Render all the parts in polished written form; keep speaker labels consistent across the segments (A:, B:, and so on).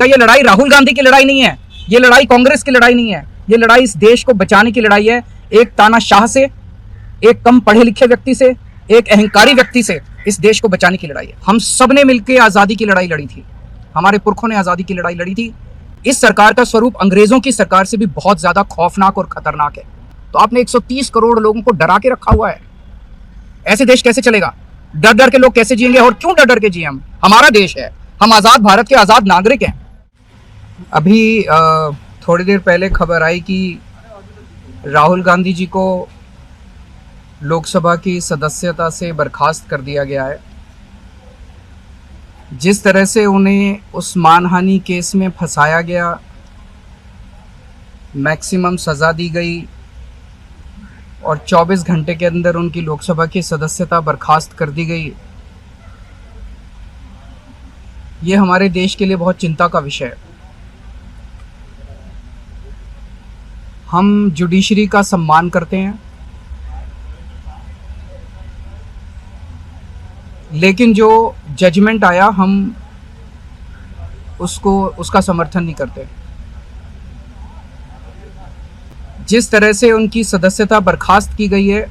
A: ये लड़ाई राहुल गांधी की लड़ाई नहीं है, ये लड़ाई कांग्रेस की लड़ाई नहीं है, ये लड़ाई इस देश को बचाने की लड़ाई है। एक तानाशाह से, एक कम पढ़े लिखे व्यक्ति से, एक अहंकारी व्यक्ति से इस देश को बचाने की लड़ाई है। हम सब ने मिलकर आजादी की लड़ाई लड़ी थी, हमारे पुरखों ने आजादी की लड़ाई लड़ी थी। इस सरकार का स्वरूप अंग्रेजों की सरकार से भी बहुत ज्यादा खौफनाक और खतरनाक है। तो आपने 130 करोड़ लोगों को डरा के रखा हुआ है। ऐसे देश कैसे चलेगा? डर डर के लोग कैसे जिएंगे? और क्यों डर डर के जिए? हम, हमारा देश है, हम आजाद भारत के आजाद नागरिक हैं। अभी थोड़ी देर पहले खबर आई कि राहुल गांधी जी को लोकसभा की सदस्यता से बर्खास्त कर दिया गया है। जिस तरह से उन्हें उस मानहानि केस में फंसाया गया, मैक्सिमम सज़ा दी गई और 24 घंटे के अंदर उनकी लोकसभा की सदस्यता बर्खास्त कर दी गई, ये हमारे देश के लिए बहुत चिंता का विषय है। हम जुडिशरी का सम्मान करते हैं, लेकिन जो जजमेंट आया हम उसका समर्थन नहीं करते। जिस तरह से उनकी सदस्यता बर्खास्त की गई है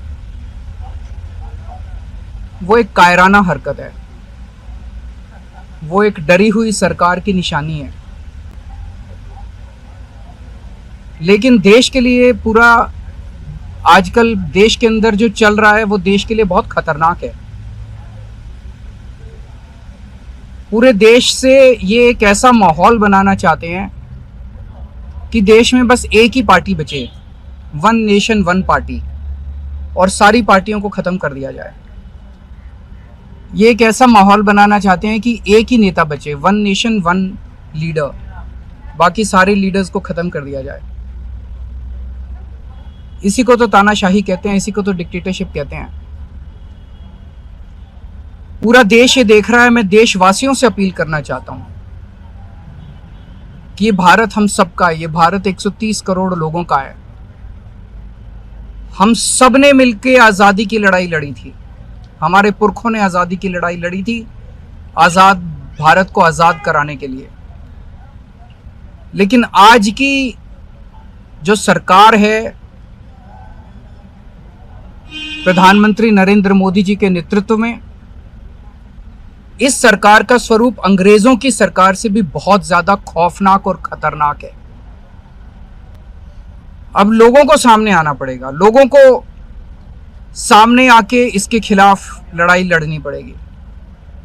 A: वो एक कायराना हरकत है, वो एक डरी हुई सरकार की निशानी है। लेकिन देश के लिए पूरा आजकल देश के अंदर जो चल रहा है वो देश के लिए बहुत खतरनाक है। पूरे देश से ये एक ऐसा माहौल बनाना चाहते हैं कि देश में बस एक ही पार्टी बचे, वन नेशन वन पार्टी, और सारी पार्टियों को खत्म कर दिया जाए। ये एक ऐसा माहौल बनाना चाहते हैं कि एक ही नेता बचे, वन नेशन वन लीडर, बाकी सारे लीडर्स को खत्म कर दिया जाए। इसी को तो तानाशाही कहते हैं, इसी को तो डिक्टेटरशिप कहते हैं। पूरा देश ये देख रहा है। मैं देशवासियों से अपील करना चाहता हूं कि ये भारत हम सबका है, ये भारत 130 करोड़ लोगों का है। हम सब ने मिलकर आज़ादी की लड़ाई लड़ी थी, हमारे पुरखों ने आज़ादी की लड़ाई लड़ी थी, आज़ाद भारत को आज़ाद कराने के लिए। लेकिन आज की जो सरकार है, प्रधानमंत्री नरेंद्र मोदी जी के नेतृत्व में, इस सरकार का स्वरूप अंग्रेजों की सरकार से भी बहुत ज्यादा खौफनाक और खतरनाक है। अब लोगों को सामने आना पड़ेगा, लोगों को सामने आके इसके खिलाफ लड़ाई लड़नी पड़ेगी।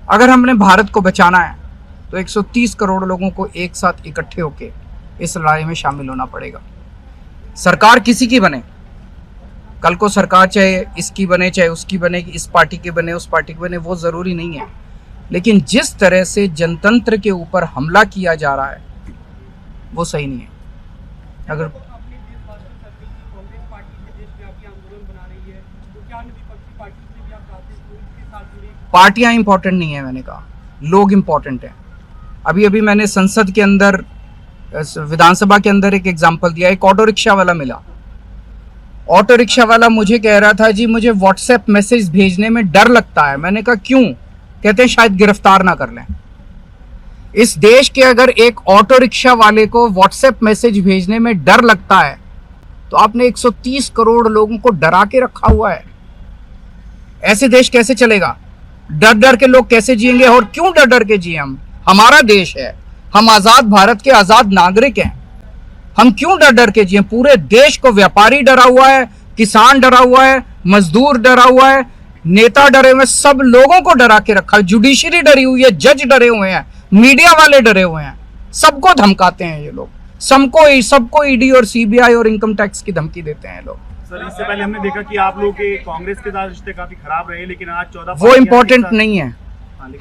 A: अगर हमने भारत को बचाना है तो 130 करोड़ लोगों को एक साथ इकट्ठे होके इस लड़ाई में शामिल होना पड़ेगा। सरकार किसी की बने, कल को सरकार चाहे इसकी बने चाहे उसकी बने, इस पार्टी के बने उस पार्टी के बने, वो ज़रूरी नहीं है। लेकिन जिस तरह से जनतंत्र के ऊपर हमला किया जा रहा है वो सही नहीं है। अगर पार्टियां इंपॉर्टेंट नहीं है, मैंने कहा लोग इंपॉर्टेंट हैं। अभी अभी मैंने संसद के अंदर, विधानसभा के अंदर एक एग्जाम्पल दिया। एक ऑटो रिक्शा वाला मिला, ऑटो रिक्शा वाला मुझे कह रहा था जी मुझे व्हाट्सएप मैसेज भेजने में डर लगता है। मैंने कहा क्यों? कहते हैं शायद गिरफ्तार ना कर लें। इस देश के अगर एक ऑटो रिक्शा वाले को व्हाट्सएप मैसेज भेजने में डर लगता है तो आपने 130 करोड़ लोगों को डरा के रखा हुआ है। ऐसे देश कैसे चलेगा? डर डर के लोग कैसे जिएंगे? और क्यों डर डर के जिए? हम, हमारा देश है, हम आजाद भारत के आजाद नागरिक हैं। हम क्यों डर डर के जिए? पूरे देश को व्यापारी डरा हुआ है, किसान डरा हुआ है, मजदूर डरा हुआ है, नेता डरे हुए हैं, सब लोगों को डरा के रखा है। जुडिशरी डरी हुई है, जज डरे हुए हैं, मीडिया वाले डरे हुए हैं, सबको धमकाते हैं ये लोग, सबको ईडी और सीबीआई और इनकम टैक्स की धमकी देते हैं लोग।
B: सर, इससे पहले हमने देखा कि आप लोग के कांग्रेस के साथ रिश्ते काफी खराब रहे, लेकिन आज 14
A: वो इम्पोर्टेंट नहीं है।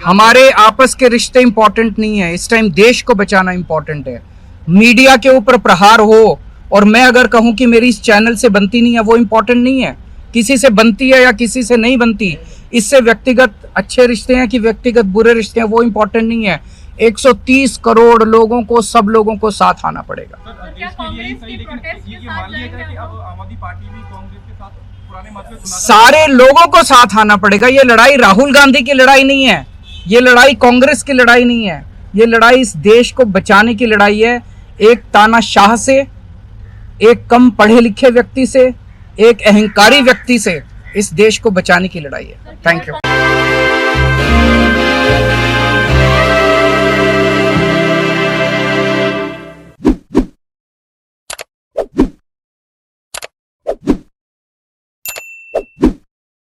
A: हमारे आपस के रिश्ते इंपॉर्टेंट नहीं है। इस टाइम देश को बचाना इंपॉर्टेंट है। मीडिया के ऊपर प्रहार हो और मैं अगर कहूं कि मेरी इस चैनल से बनती नहीं है, वो इंपॉर्टेंट नहीं है। किसी से बनती है या किसी से नहीं बनती, इससे व्यक्तिगत अच्छे रिश्ते हैं कि व्यक्तिगत बुरे रिश्ते हैं, वो इंपॉर्टेंट नहीं है। 130 करोड़ लोगों को, सब लोगों को साथ आना पड़ेगा। सारे लोगों को साथ आना पड़ेगा। ये लड़ाई राहुल गांधी की लड़ाई नहीं है, ये लड़ाई कांग्रेस की लड़ाई नहीं है, ये लड़ाई इस देश को बचाने की लड़ाई है, एक तानाशाह से, एक कम पढ़े लिखे व्यक्ति से, एक अहंकारी व्यक्ति से इस देश को बचाने की लड़ाई है। Thank you.